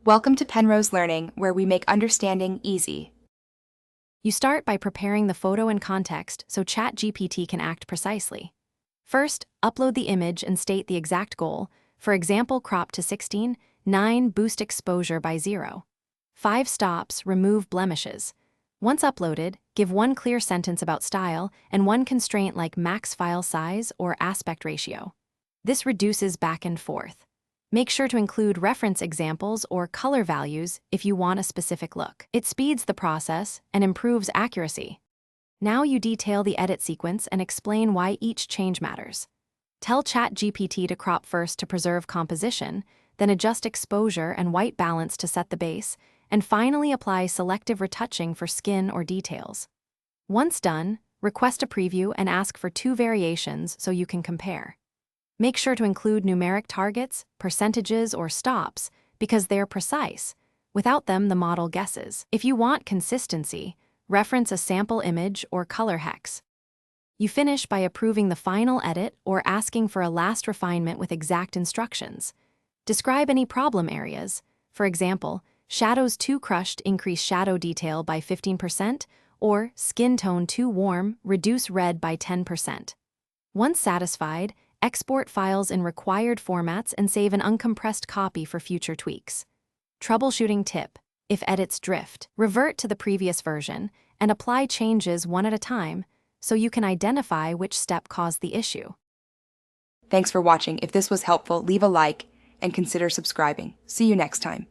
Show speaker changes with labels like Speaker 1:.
Speaker 1: Welcome to Penrose Learning, where we make understanding easy.
Speaker 2: You start by preparing the photo and context so Chatgpt can act precisely. First, upload the image and state the exact goal. For example, crop to 16, 9, boost exposure by 0. 5 stops, remove blemishes. Once uploaded, give one clear sentence about style and one constraint like max file size or aspect ratio. This reduces back and forth. Make sure to include reference examples or color values if you want a specific look. It speeds the process and improves accuracy. Now you detail the edit sequence and explain why each change matters. Tell ChatGPT to crop first to preserve composition, then adjust exposure and white balance to set the base, and finally apply selective retouching for skin or details. Once done, request a preview and ask for 2 variations so you can compare. Make sure to include numeric targets, percentages, or stops because they're precise. Without them, the model guesses. If you want consistency, reference a sample image or color hex. You finish by approving the final edit or asking for a last refinement with exact instructions. Describe any problem areas. For example, shadows too crushed, increase shadow detail by 15%, or skin tone too warm, reduce red by 10%. Once satisfied, export files in required formats and save an uncompressed copy for future tweaks. Troubleshooting tip: if edits drift, revert to the previous version and apply changes one at a time so you can identify which step caused the issue.
Speaker 1: Thanks for watching. If this was helpful, leave a like and consider subscribing. See you next time.